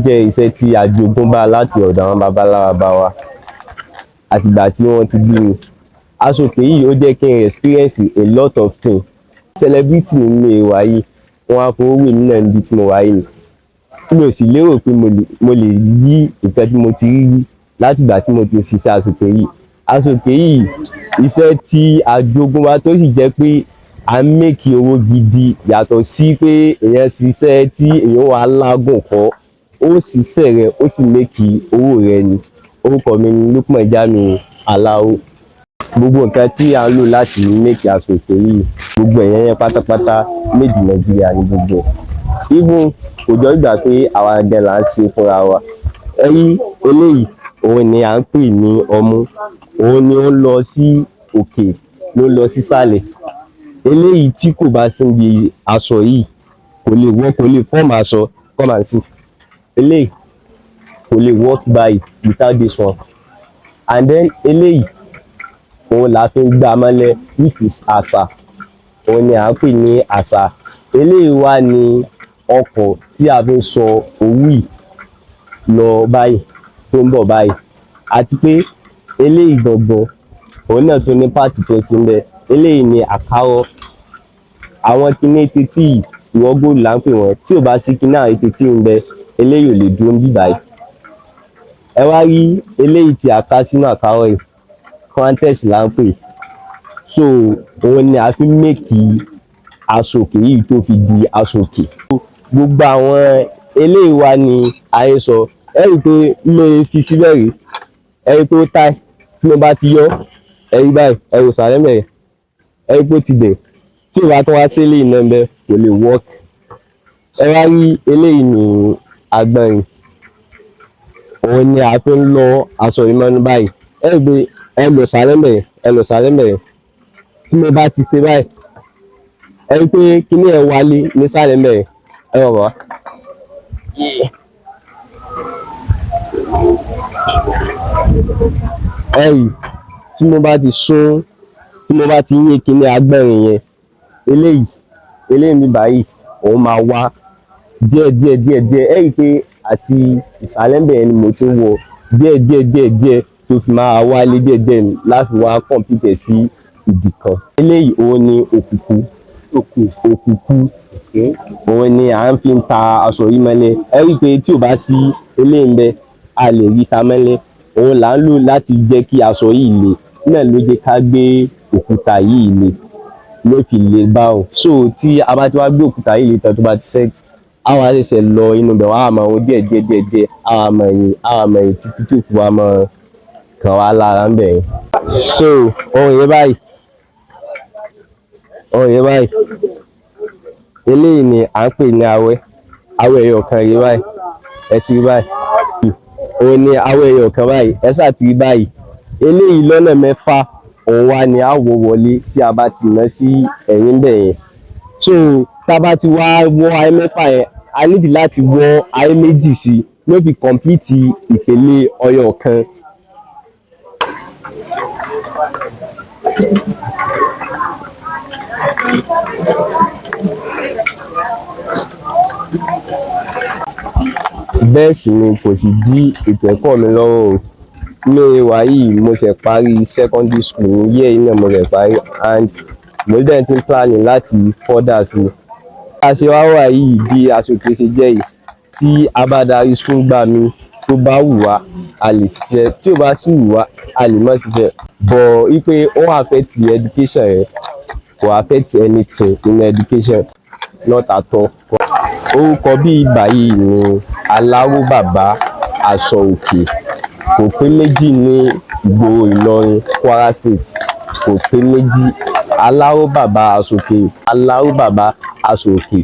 jẹ́ iṣẹ́ tí a jogún bá láti ọ̀dọ̀ àwọn babaláwa wa àtìgbà tí wọ́n ti bí mi. Aso Oke yìí ó jẹ́ kí n experience a lot of things. Celebrity nínú ìwà yìí wọ́n á fowó wé mi náà níbi tí mo wà yìí. Mi ò sì lérò pé mo lè rí nǹkan tí mo ti rí látìgbà tí mo ti ṣiṣẹ́ Aso Oke yìí. Aso Oke yìí iṣẹ́ tí a jogún wá tó sì jẹ́ pé a make owó gidi yàtọ̀ sí pé èèyàn ṣiṣẹ́ tí èèyàn wà lágùn kọ́, ó ṣiṣẹ́ rẹ̀ ó sì make owó rẹ̀ ni. Orúkọ mi ni Lukman Jamiu Alaro. Gbogbo nǹkan tí a ń lò láti make Aso Oke yìí gbogbo ẹ̀yẹn yẹn pátápátá made in Nigeria ní gbogbo. Even kò jọ ìgbà pé àwa ẹgbẹ́ là ń ṣe fúnra wa. Ẹ̀rí eléyìí òun ni à ń pè ní ọmú, òun ni ó ń lọ sí òkè ló ń lọ sísàlẹ̀. Eléyìí tí kò bá sí níbi aṣọ yìí kò lè form aṣọ. Come and see. Eléyìí kò lè work by without this one. And then eléyìí òun la fi ń gbá mọ́lẹ̀ which is àṣà, òun ni à ń pè ní àṣà. Eléyìí wá ní ọkọ̀ tí a fi ń sọ owú yìí lọ báyìí tó ń bọ̀ báyìí, àti pé eléyìí gbọ̀ngbọ̀n òun náà tún ní pààtì tó sí ń bẹ. Eléyìí ni àkárọ̀. Àwọn kinní etetí ìwọ́gbó là ń pè wọ́n. Tí ò bá sí kinní àwọn etetí ń bẹ, eléyìí ò lè dúró níbí báyìí. Ẹ wá rí eléyìí tí a ká sínú àkárọ̀ yìí, contest là ń pè. So òun ni a fi make Aso Oke yìí tó fi di Aso Oke. Gbogbo àwọn eléyìí wá ní ayé sọ. Ẹ rí pé mo fi síbẹ̀ rí, ẹ rí pé ó táì tí mo bá ti yọ, ẹ rí báyìí, ẹ rò sàlẹ̀ mẹ́rin, ẹ rí pé ó ti dẹ̀. Tí ò bá tún wá sí eléyìí náà bẹ́ẹ̀ kò lè work. Ẹ wá rí eléyìí ní agbọ̀nrín, òun ni a fi ń lọ aṣọ yìí mọ́nú báyìí. Ẹ rí pé ẹ lọ sàlẹ̀ mẹ́rin, ẹ lọ sàlẹ̀ mẹ́rin. Tí mo bá ti ṣe báyìí, ẹ rí pé kíní ẹ̀ wálé ní sàlẹ̀ mẹ́rin. Ẹ wọ̀ wá. Ẹ rí tí mo bá ti sún, tí mo bá ti yé kíní agbọ̀nrín yẹn, eléyìí ní báyìí òun máa wá díẹ̀. Ẹ rí pé àti ìsàlẹ̀ mẹ́rin ni mo ti ń wọ díẹ̀ tó fi máa wálé díẹ̀ láti wá compete sí ibì kan. Eléyìí òun ni òkùnkùn. Òun ni à ń fi ta aṣọ yìí mọ́lẹ̀. Ẹ rí pé tí ò bá sí eléyìí ń bẹ, a lè rí ta mọ́lẹ̀. Òun là ń lò láti jẹ́ kí aṣọ yìí le. Náà ló jẹ́ ká gbé òkúta yìí le, ló fi le báwọn. So tí a bá ti wá gbé òkúta yìí le tán tó bá ti set, a wá ṣẹ̀ṣẹ̀ lọ inú bẹ̀ wá máa wọ́n díẹ̀. A wá máa yìn títí tí òkú wa máa kàn wá lára ń bẹ̀ yẹn. So ohun yẹn báyìí. Eléyìí ni à ń pè ní awẹ́ ẹyọ kan rí báyìí. Ẹ ti rí báyìí. Òun ni awẹ́ ẹyọ kan báyìí. Ẹ ṣáà ti rí báyìí. Eléyìí lọ́nà mẹ́fà òun wá ni a wọ̀ wọlé tí a bá ti ná sí ẹ̀yìn bẹ̀ yẹn. So tá a bá ti wá wọ́ ayé mẹ́fà yẹn, a nídìí láti wọ́ ayé méjì sí ló fi complete ìpele ọyọ kan. Bẹ́ẹ̀ sì ni kò sì dí ètò ẹ̀kọ́ mi lọ́wọ́ o. Ní ìwà yìí mo ṣẹ̀ parí secondary school ní year yìí náà mo ṣẹ̀ parí, and mo dẹ̀ ti ń planning láti further sí. Bí a ṣe wá wà yìí bí Aso Oke ṣe jẹ́ yìí, tí a bá darí school gbà mí tó bá wù wá a lè ṣiṣẹ́, tí ò bá sì wù wá a lè má ṣiṣẹ́. But wípé ó affect education rẹ̀ kò affect anything in education, not at all. Orúkọ bí báyìí ni Alaro bàbá Aso Oke. Kò pé méjì ní ìgboro Ìlọrin, Kwara State. Kò pé méjì. Alaro bàbá Aso Oke. Alaro bàbá Aso Oke.